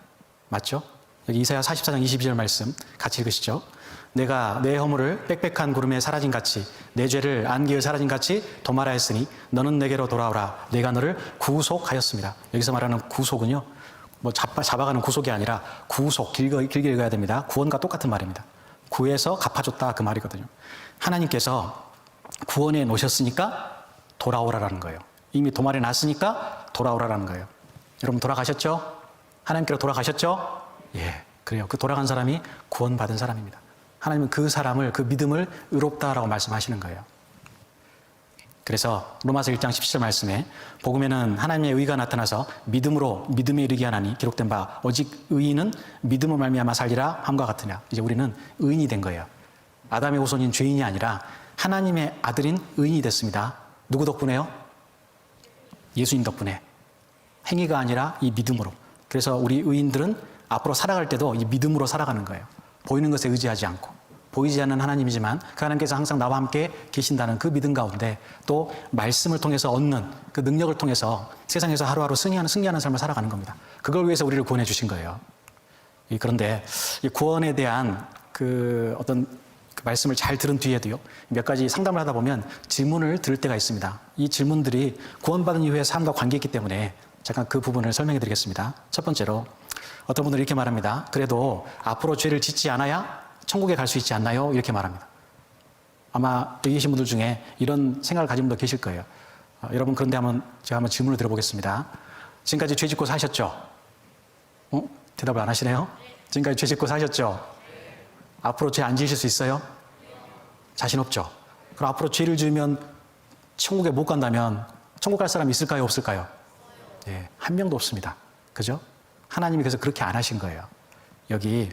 S1: 맞죠? 여기 이사야 44장 22절 말씀 같이 읽으시죠. 내가 내 허물을 빽빽한 구름에 사라진같이 내 죄를 안개에 사라진같이 도말하였으니 너는 내게로 돌아오라. 내가 너를 구속하였습니다. 여기서 말하는 구속은요, 뭐 잡아가는 구속이 아니라 구속, 길게 읽어야 됩니다. 구원과 똑같은 말입니다. 구해서 갚아줬다 그 말이거든요. 하나님께서 구원해 놓으셨으니까 돌아오라라는 거예요. 이미 도말해 놨으니까 돌아오라라는 거예요. 여러분 돌아가셨죠? 하나님께로 돌아가셨죠? 예, 그래요. 그 돌아간 사람이 구원받은 사람입니다. 하나님은 그 사람을, 그 믿음을 의롭다라고 말씀하시는 거예요. 그래서 로마서 1장 17절 말씀에 복음에는 하나님의 의가 나타나서 믿음으로 믿음에 이르게 하나니 기록된 바 오직 의인은 믿음으로 말미암아 살리라 함과 같으냐. 이제 우리는 의인이 된 거예요. 아담의 후손인 죄인이 아니라 하나님의 아들인 의인이 됐습니다. 누구 덕분에요? 예수님 덕분에. 행위가 아니라 이 믿음으로. 그래서 우리 의인들은 앞으로 살아갈 때도 이 믿음으로 살아가는 거예요. 보이는 것에 의지하지 않고. 보이지 않는 하나님이지만 그 하나님께서 항상 나와 함께 계신다는 그 믿음 가운데 또 말씀을 통해서 얻는 그 능력을 통해서 세상에서 하루하루 승리하는 삶을 살아가는 겁니다. 그걸 위해서 우리를 구원해 주신 거예요. 그런데 이 구원에 대한 그 어떤 그 말씀을 잘 들은 뒤에도요, 몇 가지 상담을 하다 보면 질문을 들을 때가 있습니다. 이 질문들이 구원받은 이후의 삶과 관계있기 때문에 잠깐 그 부분을 설명해 드리겠습니다. 첫 번째로 어떤 분들은 이렇게 말합니다. 그래도 앞으로 죄를 짓지 않아야 천국에 갈 수 있지 않나요? 이렇게 말합니다. 아마 여기 계신 분들 중에 이런 생각을 가진 분도 계실 거예요. 여러분 그런데 제가 한번 질문을 드려보겠습니다. 지금까지 죄 짓고 사셨죠? 대답을 안 하시네요? 지금까지 죄 짓고 사셨죠? 앞으로 죄 안 지으실 수 있어요? 자신 없죠? 그럼 앞으로 죄를 지으면 천국에 못 간다면 천국 갈 사람 있을까요? 없을까요? 예, 한 명도 없습니다. 그죠? 하나님이 그래서 그렇게 안 하신 거예요. 여기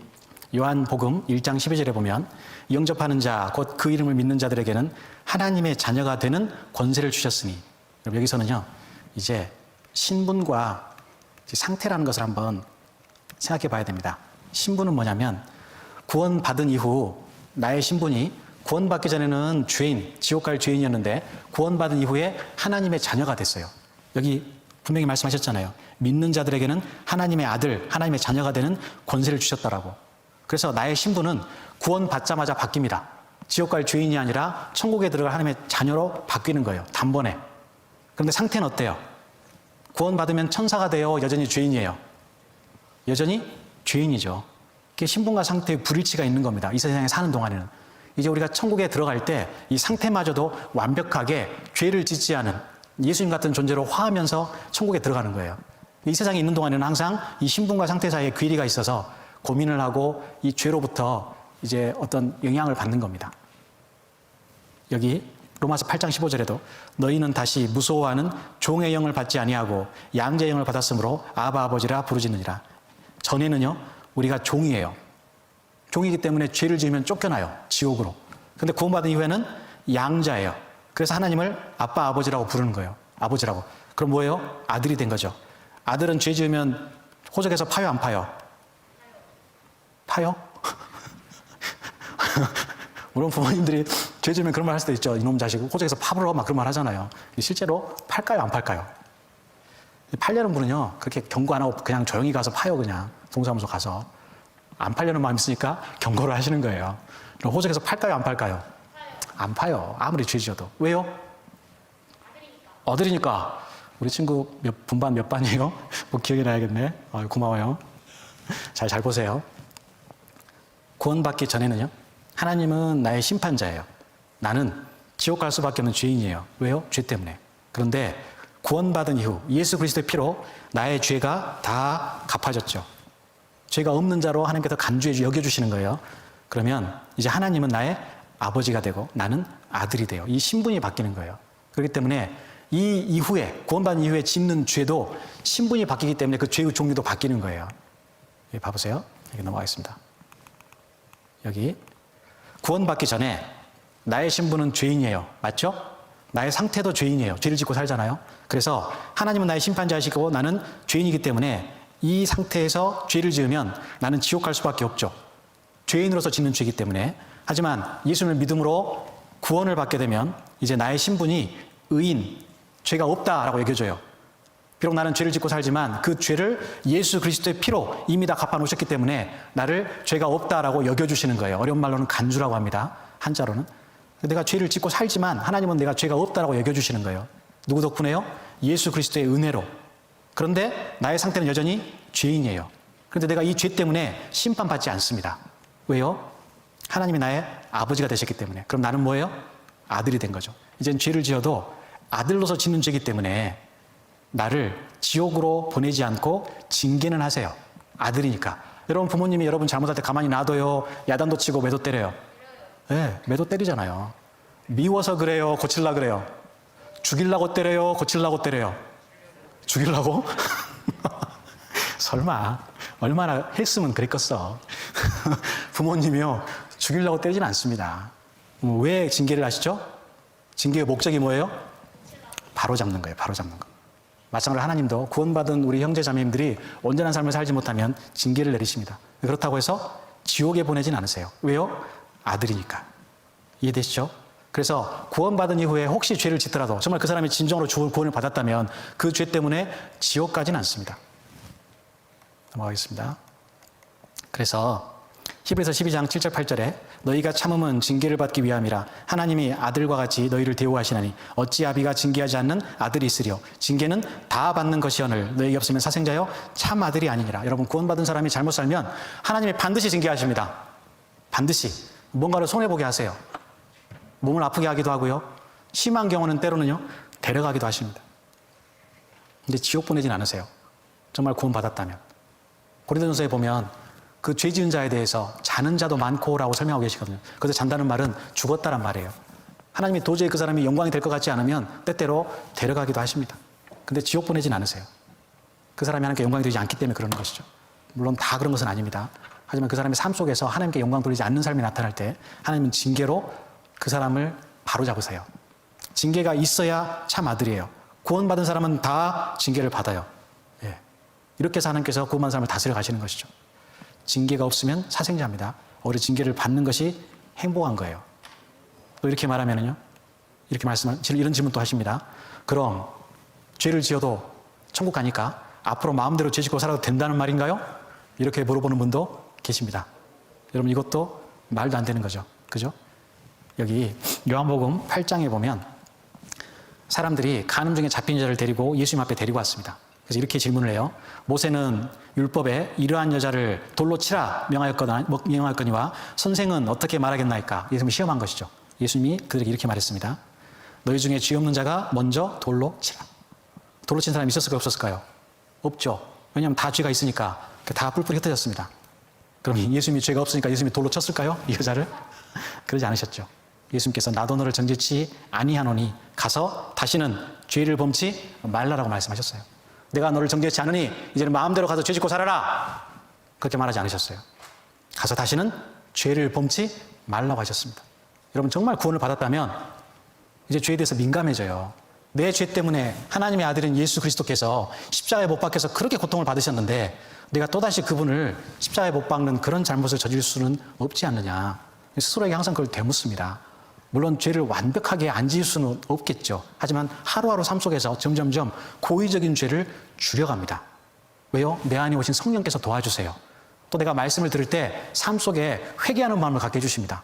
S1: 요한복음 1장 12절에 보면 영접하는 자, 곧 그 이름을 믿는 자들에게는 하나님의 자녀가 되는 권세를 주셨으니, 여기서는요, 이제 신분과 상태라는 것을 한번 생각해 봐야 됩니다. 신분은 뭐냐면 구원받은 이후 나의 신분이 구원받기 전에는 죄인, 지옥 갈 죄인이었는데 구원받은 이후에 하나님의 자녀가 됐어요. 여기 분명히 말씀하셨잖아요. 믿는 자들에게는 하나님의 아들, 하나님의 자녀가 되는 권세를 주셨다라고. 그래서 나의 신분은 구원받자마자 바뀝니다. 지옥 갈 죄인이 아니라 천국에 들어갈 하나님의 자녀로 바뀌는 거예요. 단번에. 그런데 상태는 어때요? 구원받으면 천사가 되어 여전히 죄인이에요. 여전히 죄인이죠. 그게 신분과 상태의 불일치가 있는 겁니다. 이 세상에 사는 동안에는. 이제 우리가 천국에 들어갈 때 이 상태마저도 완벽하게 죄를 짓지 않은 예수님 같은 존재로 화하면서 천국에 들어가는 거예요. 이 세상에 있는 동안에는 항상 이 신분과 상태 사이에 괴리가 있어서 고민을 하고 이 죄로부터 이제 어떤 영향을 받는 겁니다. 여기 로마서 8장 15절에도 너희는 다시 무서워하는 종의 영을 받지 아니하고 양자의 영을 받았으므로 아바 아버지라 부르짖느니라. 전에는요, 우리가 종이에요. 종이기 때문에 죄를 지으면 쫓겨나요. 지옥으로. 그런데 구원받은 이후에는 양자예요. 그래서 하나님을 아빠 아버지라고 부르는 거예요. 아버지라고. 그럼 뭐예요? 아들이 된 거죠. 아들은 죄 지으면 호적에서 파요, 안 파요? 파요? 물론 부모님들이 죄 지으면 그런 말 할 수도 있죠. 이놈 자식 호적에서 파불어 막 그런 말 하잖아요. 실제로 팔까요, 안 팔까요? 팔려는 분은요, 그렇게 경고 안 하고 그냥 조용히 가서 파요, 그냥. 동사무소 가서. 안 팔려는 마음이 있으니까 경고를 하시는 거예요. 그럼 호적에서 팔까요, 안 팔까요? 안 파요. 아무리 죄 지어도. 왜요? 아들이니까. 우리 친구 분반 몇 반이에요? 뭐 기억이 나야겠네. 고마워요. 잘 보세요. 구원받기 전에는요, 하나님은 나의 심판자예요. 나는 지옥 갈 수밖에 없는 죄인이에요. 왜요? 죄 때문에. 그런데 구원받은 이후 예수 그리스도의 피로 나의 죄가 다 갚아졌죠. 죄가 없는 자로 하나님께서 간주해 여겨주시는 거예요. 그러면 이제 하나님은 나의 아버지가 되고 나는 아들이 돼요. 이 신분이 바뀌는 거예요. 그렇기 때문에 이 이후에 구원받은 이후에 짓는 죄도 신분이 바뀌기 때문에 그 죄의 종류도 바뀌는 거예요. 여기 봐보세요. 여기 넘어가겠습니다. 여기 구원받기 전에 나의 신분은 죄인이에요. 맞죠? 나의 상태도 죄인이에요. 죄를 짓고 살잖아요. 그래서 하나님은 나의 심판자이시고 나는 죄인이기 때문에 이 상태에서 죄를 지으면 나는 지옥 갈 수밖에 없죠. 죄인으로서 짓는 죄이기 때문에. 하지만 예수님을 믿음으로 구원을 받게 되면 이제 나의 신분이 의인, 죄가 없다라고 여겨져요. 비록 나는 죄를 짓고 살지만 그 죄를 예수 그리스도의 피로 이미 다 갚아놓으셨기 때문에 나를 죄가 없다라고 여겨주시는 거예요. 어려운 말로는 간주라고 합니다. 한자로는. 내가 죄를 짓고 살지만 하나님은 내가 죄가 없다라고 여겨주시는 거예요. 누구 덕분에요? 예수 그리스도의 은혜로. 그런데 나의 상태는 여전히 죄인이에요. 그런데 내가 이 죄 때문에 심판받지 않습니다. 왜요? 하나님이 나의 아버지가 되셨기 때문에. 그럼 나는 뭐예요? 아들이 된 거죠. 이젠 죄를 지어도 아들로서 짓는 죄이기 때문에 나를 지옥으로 보내지 않고 징계는 하세요. 아들이니까. 여러분 부모님이 여러분 잘못할 때 가만히 놔둬요? 야단도 치고 매도 때려요? 네, 매도 때리잖아요. 미워서 그래요? 고칠라 그래요? 죽이려고 때려요? 고칠라고 때려요? 죽이려고? 설마 얼마나 했으면 그랬겠어. 부모님이요 죽이려고 때리진 않습니다. 왜 징계를 하시죠? 징계의 목적이 뭐예요? 바로 잡는 거예요. 바로 잡는 거. 마찬가지로 하나님도 구원받은 우리 형제 자매님들이 온전한 삶을 살지 못하면 징계를 내리십니다. 그렇다고 해서 지옥에 보내진 않으세요. 왜요? 아들이니까. 이해되시죠? 그래서 구원받은 이후에 혹시 죄를 짓더라도 정말 그 사람이 진정으로 구원을 받았다면 그 죄 때문에 지옥 가진 않습니다. 넘어가겠습니다. 그래서 히브리서 12장 7절 8절에 너희가 참음은 징계를 받기 위함이라 하나님이 아들과 같이 너희를 대우하시나니 어찌 아비가 징계하지 않는 아들이 있으리요 징계는 다 받는 것이오늘 너희에게 없으면 사생자여 참 아들이 아니니라. 여러분 구원받은 사람이 잘못 살면 하나님이 반드시 징계하십니다. 반드시 뭔가를 손해보게 하세요. 몸을 아프게 하기도 하고요. 심한 경우는 때로는요 데려가기도 하십니다. 근데 지옥 보내진 않으세요. 정말 구원받았다면. 고린도전서에 보면 그 죄 지은 자에 대해서 자는 자도 많고라고 설명하고 계시거든요. 그래서 잔다는 말은 죽었다란 말이에요. 하나님이 도저히 그 사람이 영광이 될 것 같지 않으면 때때로 데려가기도 하십니다. 근데 지옥 보내진 않으세요. 그 사람이 하나님께 영광이 되지 않기 때문에 그러는 것이죠. 물론 다 그런 것은 아닙니다. 하지만 그 사람의 삶 속에서 하나님께 영광 돌리지 않는 삶이 나타날 때 하나님은 징계로 그 사람을 바로 잡으세요. 징계가 있어야 참 아들이에요. 구원받은 사람은 다 징계를 받아요. 예. 이렇게 해서 하나님께서 구원받은 사람을 다스려 가시는 것이죠. 징계가 없으면 사생자입니다. 오히려 징계를 받는 것이 행복한 거예요. 또 이렇게 말하면요, 이렇게 이런 질문도 하십니다. 그럼 죄를 지어도 천국 가니까 앞으로 마음대로 죄 짓고 살아도 된다는 말인가요? 이렇게 물어보는 분도 계십니다. 여러분 이것도 말도 안 되는 거죠. 그죠? 여기 요한복음 8장에 보면 사람들이 간음 중에 잡힌 여자를 데리고 예수님 앞에 데리고 왔습니다. 그래서 이렇게 질문을 해요. 모세는 율법에 이러한 여자를 돌로 치라 명하였거니와 선생은 어떻게 말하겠나이까? 예수님이 시험한 것이죠. 예수님이 그들에게 이렇게 말했습니다. 너희 중에 죄 없는 자가 먼저 돌로 치라. 돌로 친 사람이 있었을까요? 없었을까요? 없죠. 왜냐하면 다 죄가 있으니까 다 뿔뿔이 흩어졌습니다. 그럼 예수님이 죄가 없으니까 예수님이 돌로 쳤을까요? 이 여자를? 그러지 않으셨죠. 예수님께서 나도 너를 정죄치 아니하노니 가서 다시는 죄를 범치 말라라고 말씀하셨어요. 내가 너를 정죄치 않으니 이제는 마음대로 가서 죄 짓고 살아라. 그렇게 말하지 않으셨어요. 가서 다시는 죄를 범치 말라고 하셨습니다. 여러분 정말 구원을 받았다면 이제 죄에 대해서 민감해져요. 내 죄 때문에 하나님의 아들인 예수 그리스도께서 십자가에 못 박혀서 그렇게 고통을 받으셨는데 내가 또다시 그분을 십자가에 못 박는 그런 잘못을 저질 수는 없지 않느냐. 스스로에게 항상 그걸 되묻습니다. 물론 죄를 완벽하게 안 지을 수는 없겠죠. 하지만 하루하루 삶 속에서 점점점 고의적인 죄를 줄여갑니다. 왜요? 내 안에 오신 성령께서 도와주세요. 또 내가 말씀을 들을 때 삶 속에 회개하는 마음을 갖게 해주십니다.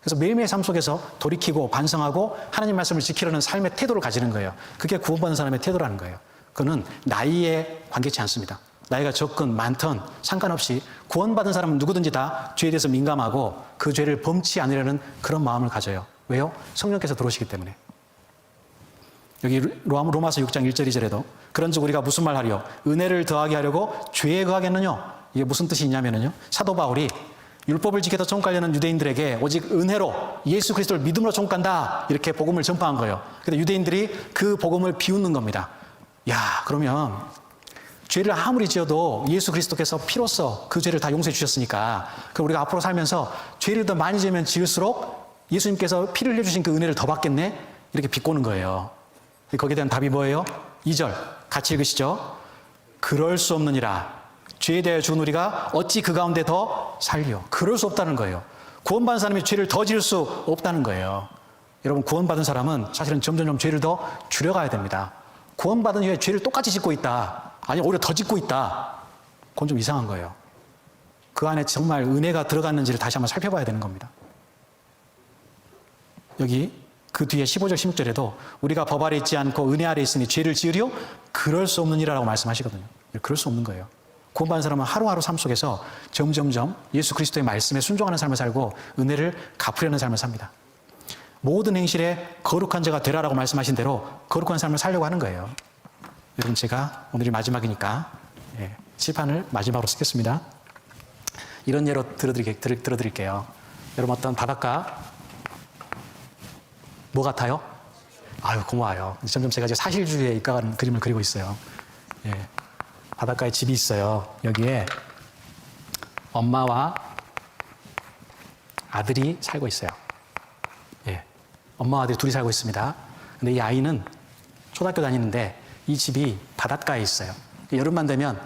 S1: 그래서 매일매일 삶 속에서 돌이키고 반성하고 하나님 말씀을 지키려는 삶의 태도를 가지는 거예요. 그게 구원받은 사람의 태도라는 거예요. 그거는 나이에 관계치 않습니다. 나이가 적건 많던 상관없이 구원받은 사람은 누구든지 다 죄에 대해서 민감하고 그 죄를 범치 않으려는 그런 마음을 가져요. 왜요? 성령께서 들어오시기 때문에. 여기 로마서 6장 1절 2절에도 그런즉 우리가 무슨 말 하리요? 은혜를 더하게 하려고 죄에 거하겠느냐? 이게 무슨 뜻이 있냐면요. 사도 바울이 율법을 지켜서 총가려는 유대인들에게 오직 은혜로 예수 그리스도를 믿음으로 총간다 이렇게 복음을 전파한 거예요. 근데 유대인들이 그 복음을 비웃는 겁니다. 야, 그러면 죄를 아무리 지어도 예수 그리스도께서 피로써 그 죄를 다 용서해 주셨으니까 그럼 우리가 앞으로 살면서 죄를 더 많이 지으면 지을수록 예수님께서 피를 흘려주신 그 은혜를 더 받겠네? 이렇게 비꼬는 거예요. 거기에 대한 답이 뭐예요? 2절 같이 읽으시죠. 그럴 수 없느니라. 죄에 대하여 죽은 우리가 어찌 그 가운데 더 살려. 그럴 수 없다는 거예요. 구원받은 사람이 죄를 더 지을 수 없다는 거예요. 여러분, 구원받은 사람은 사실은 점점점 죄를 더 줄여가야 됩니다. 구원받은 후에 죄를 똑같이 짓고 있다. 아니 오히려 더 짓고 있다. 그건 좀 이상한 거예요. 그 안에 정말 은혜가 들어갔는지를 다시 한번 살펴봐야 되는 겁니다. 여기 그 뒤에 15절 16절에도 우리가 법 아래 있지 않고 은혜 아래 있으니 죄를 지으려 그럴 수 없느니라라고 말씀하시거든요. 그럴 수 없는 거예요. 구원받은 사람은 하루하루 삶 속에서 점점점 예수 그리스도의 말씀에 순종하는 삶을 살고 은혜를 갚으려는 삶을 삽니다. 모든 행실에 거룩한 자가 되라라고 말씀하신 대로 거룩한 삶을 살려고 하는 거예요. 여러분, 제가 오늘이 마지막이니까 칠판을 마지막으로 쓰겠습니다. 이런 예로 들어드릴게요. 여러분, 어떤 바닷가 뭐 같아요? 아유, 고마워요. 점점 제가 이제 사실주의에 입각하는 그림을 그리고 있어요. 바닷가에 집이 있어요. 여기에 엄마와 아들이 살고 있어요. 엄마와 아들이 둘이 살고 있습니다. 근데 이 아이는 초등학교 다니는데 이 집이 바닷가에 있어요. 여름만 되면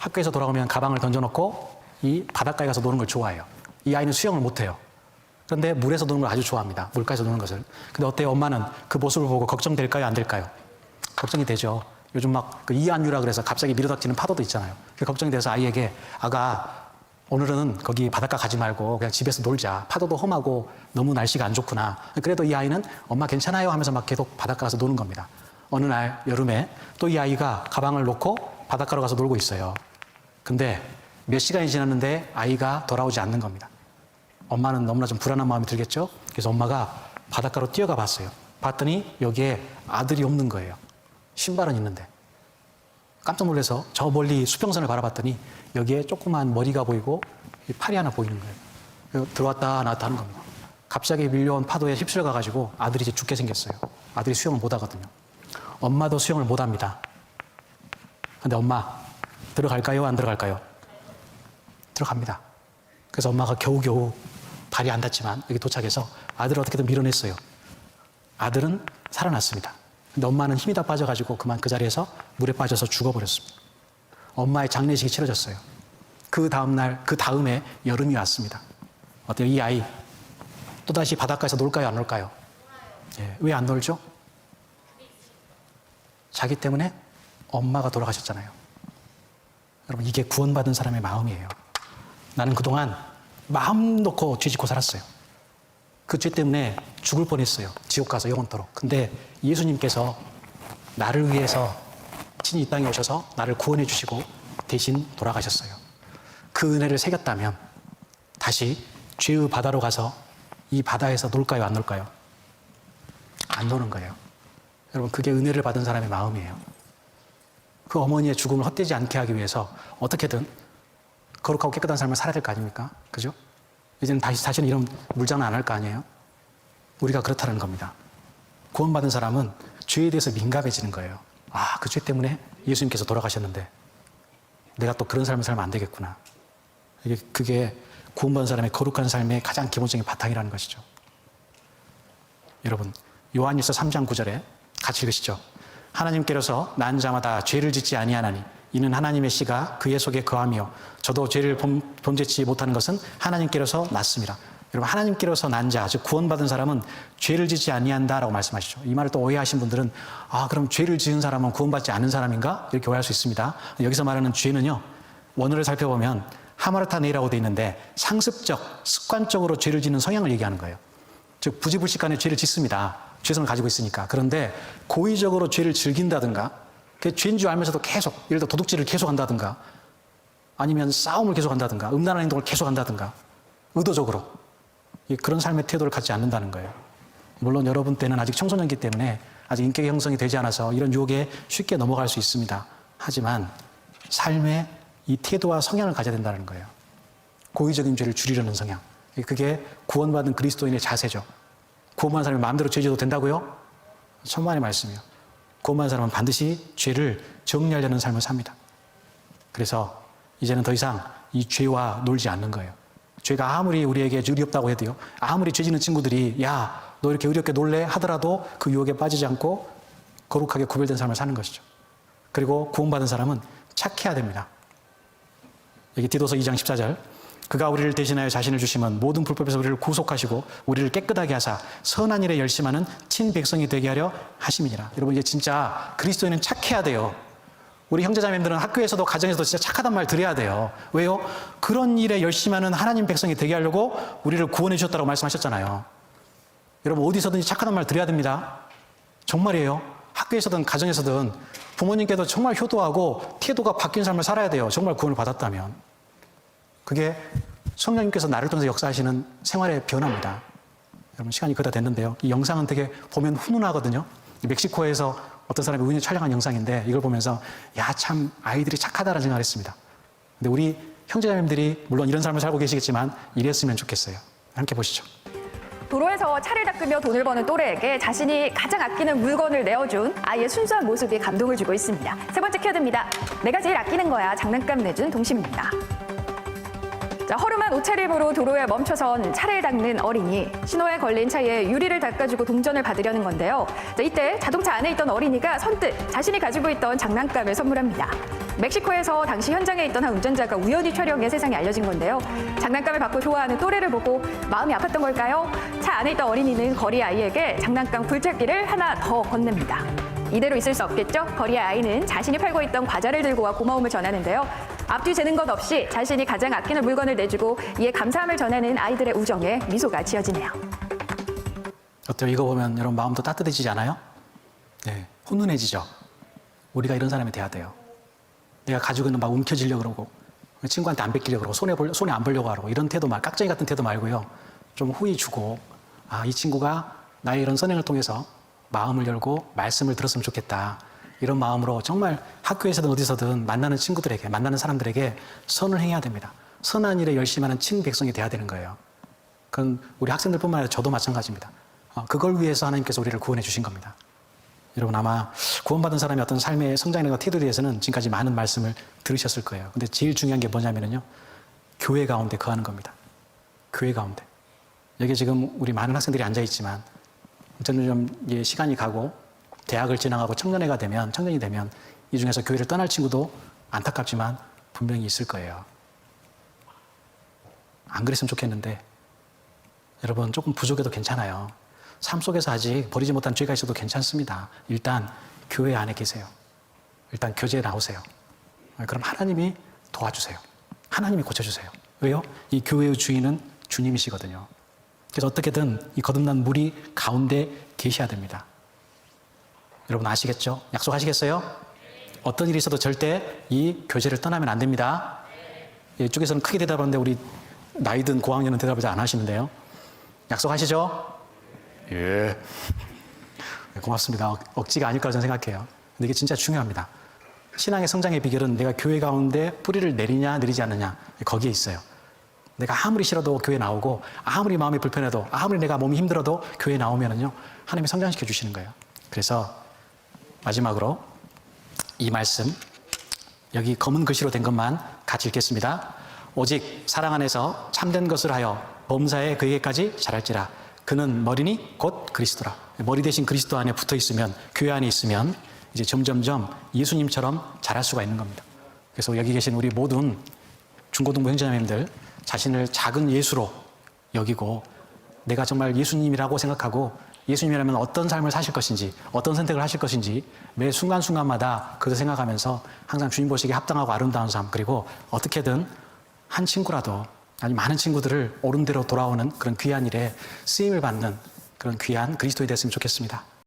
S1: 학교에서 돌아오면 가방을 던져놓고 이 바닷가에 가서 노는 걸 좋아해요. 이 아이는 수영을 못해요. 그런데 물에서 노는 걸 아주 좋아합니다. 물가에서 노는 것을. 근데 어때요? 엄마는 그 모습을 보고 걱정될까요? 안 될까요? 걱정이 되죠. 요즘 막 그 이한유라 그래서 갑자기 밀어닥치는 파도도 있잖아요. 그 걱정이 돼서 아이에게 아가 오늘은 거기 바닷가 가지 말고 그냥 집에서 놀자. 파도도 험하고 너무 날씨가 안 좋구나. 그래도 이 아이는 엄마 괜찮아요 하면서 막 계속 바닷가 가서 노는 겁니다. 어느 날 여름에 또 이 아이가 가방을 놓고 바닷가로 가서 놀고 있어요. 근데 몇 시간이 지났는데 아이가 돌아오지 않는 겁니다. 엄마는 너무나 좀 불안한 마음이 들겠죠? 그래서 엄마가 바닷가로 뛰어가 봤어요. 봤더니 여기에 아들이 없는 거예요. 신발은 있는데. 깜짝 놀라서 저 멀리 수평선을 바라봤더니 여기에 조그만 머리가 보이고 팔이 하나 보이는 거예요. 들어왔다 나왔다 하는 겁니다. 갑자기 밀려온 파도에 휩쓸려 가가지고 아들이 이제 죽게 생겼어요. 아들이 수영을 못 하거든요. 엄마도 수영을 못 합니다. 근데 엄마 들어갈까요? 안 들어갈까요? 들어갑니다. 그래서 엄마가 겨우겨우 발이 안 닿지만 여기 도착해서 아들을 어떻게든 밀어냈어요. 아들은 살아났습니다. 근데 엄마는 힘이 다 빠져가지고 그만 그 자리에서 물에 빠져서 죽어버렸습니다. 엄마의 장례식이 치러졌어요. 그 다음날, 그 다음에 여름이 왔습니다. 어때요? 이 아이 또다시 바닷가에서 놀까요? 안 놀까요? 왜 안 놀죠? 자기 때문에 엄마가 돌아가셨잖아요. 여러분, 이게 구원받은 사람의 마음이에요. 나는 그동안 마음 놓고 죄 짓고 살았어요. 그 죄 때문에 죽을 뻔했어요. 지옥 가서 영원토록. 근데 예수님께서 나를 위해서 친히 이 땅에 오셔서 나를 구원해 주시고 대신 돌아가셨어요. 그 은혜를 새겼다면 다시 죄의 바다로 가서 이 바다에서 놀까요? 안 놀까요? 안 노는 거예요. 여러분, 그게 은혜를 받은 사람의 마음이에요. 그 어머니의 죽음을 헛되지 않게 하기 위해서 어떻게든 거룩하고 깨끗한 삶을 살아야 될 거 아닙니까? 그죠? 이제는 다시는 이런 물장난 안 할 거 아니에요? 우리가 그렇다는 겁니다. 구원받은 사람은 죄에 대해서 민감해지는 거예요. 아, 그 죄 때문에 예수님께서 돌아가셨는데 내가 또 그런 삶을 살면 안 되겠구나. 그게 구원받은 사람의 거룩한 삶의 가장 기본적인 바탕이라는 것이죠. 여러분, 요한일서 3장 9절에 같이 읽으시죠. 하나님께로서 난 자마다 죄를 짓지 아니하나니 이는 하나님의 씨가 그의 속에 거하며 저도 죄를 범죄치 못하는 것은 하나님께로서 났습니다. 여러분, 하나님께로서 난 자, 즉 구원받은 사람은 죄를 짓지 아니한다라고 말씀하시죠. 이 말을 또 오해하신 분들은 그럼 죄를 지은 사람은 구원받지 않은 사람인가? 이렇게 오해할 수 있습니다. 여기서 말하는 죄는요, 원어를 살펴보면 하마르타네이라고 되어 있는데 상습적, 습관적으로 죄를 짓는 성향을 얘기하는 거예요. 즉 부지불식간에 죄를 짓습니다. 죄성을 가지고 있으니까. 그런데 고의적으로 죄를 즐긴다든가, 그 죄인 줄 알면서도 계속, 예를 들어 도둑질을 계속한다든가, 아니면 싸움을 계속한다든가, 음란한 행동을 계속한다든가, 의도적으로 그런 삶의 태도를 갖지 않는다는 거예요. 물론 여러분 때는 아직 청소년기 때문에 아직 인격이 형성이 되지 않아서 이런 유혹에 쉽게 넘어갈 수 있습니다. 하지만 삶의 이 태도와 성향을 가져야 된다는 거예요. 고의적인 죄를 줄이려는 성향. 그게 구원받은 그리스도인의 자세죠. 구원받은 사람이 마음대로 죄 지어도 된다고요? 천만의 말씀이요. 구원받은 사람은 반드시 죄를 정리하려는 삶을 삽니다. 그래서 이제는 더 이상 이 죄와 놀지 않는 거예요. 죄가 아무리 우리에게 의롭다고 해도요, 아무리 죄 짓는 친구들이 야, 너 이렇게 의롭게 놀래? 하더라도 그 유혹에 빠지지 않고 거룩하게 구별된 삶을 사는 것이죠. 그리고 구원받은 사람은 착해야 됩니다. 여기 디도서 2장 14절, 그가 우리를 대신하여 자신을 주시면 모든 불법에서 우리를 구속하시고 우리를 깨끗하게 하사 선한 일에 열심하는 친백성이 되게 하려 하심이니라. 여러분, 이제 진짜 그리스도인은 착해야 돼요. 우리 형제자매들은 학교에서도 가정에서도 진짜 착하단 말 드려야 돼요. 왜요? 그런 일에 열심하는 하나님 백성이 되게 하려고 우리를 구원해 주셨다고 말씀하셨잖아요. 여러분, 어디서든지 착하단 말 드려야 됩니다. 정말이에요. 학교에서든 가정에서든 부모님께도 정말 효도하고 태도가 바뀐 삶을 살아야 돼요. 정말 구원을 받았다면. 그게 성령님께서 나를 통해서 역사하시는 생활의 변화입니다. 여러분, 시간이 거의 다 됐는데요. 이 영상은 되게 보면 훈훈하거든요. 멕시코에서 어떤 사람이 우연히 촬영한 영상인데 이걸 보면서 야, 참 아이들이 착하다라는 생각을 했습니다. 근데 우리 형제자매님들이 물론 이런 삶을 살고 계시겠지만 이랬으면 좋겠어요. 함께 보시죠.
S6: 도로에서 차를 닦으며 돈을 버는 또래에게 자신이 가장 아끼는 물건을 내어준 아이의 순수한 모습이 감동을 주고 있습니다. 세 번째 키워드입니다. 내가 제일 아끼는 거야. 장난감 내준 동심입니다. 자, 허름한 옷차림을 입으로 도로에 멈춰선 차를 닦는 어린이. 신호에 걸린 차에 유리를 닦아주고 동전을 받으려는 건데요. 자, 이때 자동차 안에 있던 어린이가 선뜻 자신이 가지고 있던 장난감을 선물합니다. 멕시코에서 당시 현장에 있던 한 운전자가 우연히 촬영해 세상에 알려진 건데요. 장난감을 받고 좋아하는 또래를 보고 마음이 아팠던 걸까요? 차 안에 있던 어린이는 거리 아이에게 장난감 굴착기를 하나 더 건넵니다. 이대로 있을 수 없겠죠? 거리 아이는 자신이 팔고 있던 과자를 들고 와 고마움을 전하는데요. 앞뒤 재는 것 없이 자신이 가장 아끼는 물건을 내주고 이에 감사함을 전하는 아이들의 우정에 미소가 지어지네요.
S1: 어때요? 이거 보면 여러분 마음도 따뜻해지지 않아요? 네, 훈훈해지죠. 우리가 이런 사람이 돼야 돼요. 내가 가지고 있는 막 움켜쥐려고 그러고 친구한테 안 뺏기려고 그러고 손에 안 보려고 하고 이런 태도 말, 깍쟁이 같은 태도 말고요. 좀 후히 주고 이 친구가 나의 이런 선행을 통해서 마음을 열고 말씀을 들었으면 좋겠다. 이런 마음으로 정말 학교에서든 어디서든 만나는 친구들에게, 만나는 사람들에게 선을 행해야 됩니다. 선한 일에 열심하는 친백성이 돼야 되는 거예요. 그건 우리 학생들뿐만 아니라 저도 마찬가지입니다. 그걸 위해서 하나님께서 우리를 구원해 주신 겁니다. 여러분, 아마 구원받은 사람의 어떤 삶의 성장이나 태도에 대해서는 지금까지 많은 말씀을 들으셨을 거예요. 근데 제일 중요한 게 뭐냐면요, 교회 가운데 거하는 겁니다. 교회 가운데. 여기 지금 우리 많은 학생들이 앉아있지만 저는 좀 시간이 가고 대학을 지나가고 청년이 되면 이 중에서 교회를 떠날 친구도 안타깝지만 분명히 있을 거예요. 안 그랬으면 좋겠는데 여러분, 조금 부족해도 괜찮아요. 삶 속에서 아직 버리지 못한 죄가 있어도 괜찮습니다. 일단 교회 안에 계세요. 일단 교제에 나오세요. 그럼 하나님이 도와주세요. 하나님이 고쳐주세요. 왜요? 이 교회의 주인은 주님이시거든요. 그래서 어떻게든 이 거듭난 무리 가운데 계셔야 됩니다. 여러분 아시겠죠? 약속하시겠어요? 어떤 일이 있어도 절대 이 교제를 떠나면 안 됩니다. 이쪽에서는 크게 대답하는데 우리 나이 든 고학년은 대답을 잘 안 하시는데요. 약속하시죠? 예. 고맙습니다. 억지가 아닐 거라 저는 생각해요. 근데 이게 진짜 중요합니다. 신앙의 성장의 비결은 내가 교회 가운데 뿌리를 내리냐 내리지 않느냐, 거기에 있어요. 내가 아무리 싫어도 교회 나오고 아무리 마음이 불편해도 아무리 내가 몸이 힘들어도 교회 나오면은요, 하나님이 성장시켜 주시는 거예요. 그래서 마지막으로 이 말씀, 여기 검은 글씨로 된 것만 같이 읽겠습니다. 오직 사랑 안에서 참된 것을 하여 범사에 그에게까지 자랄지라. 그는 머리니 곧 그리스도라. 머리 대신 그리스도 안에 붙어 있으면, 교회 안에 있으면 이제 점점점 예수님처럼 자랄 수가 있는 겁니다. 그래서 여기 계신 우리 모든 중고등부 형제자매님들 자신을 작은 예수로 여기고 내가 정말 예수님이라고 생각하고 예수님이라면 어떤 삶을 사실 것인지, 어떤 선택을 하실 것인지 매 순간순간마다 그것을 생각하면서 항상 주님 보시기에 합당하고 아름다운 삶, 그리고 어떻게든 한 친구라도 아니 많은 친구들을 옳은 대로 돌아오는 그런 귀한 일에 쓰임을 받는 그런 귀한 그리스도인이 됐으면 좋겠습니다.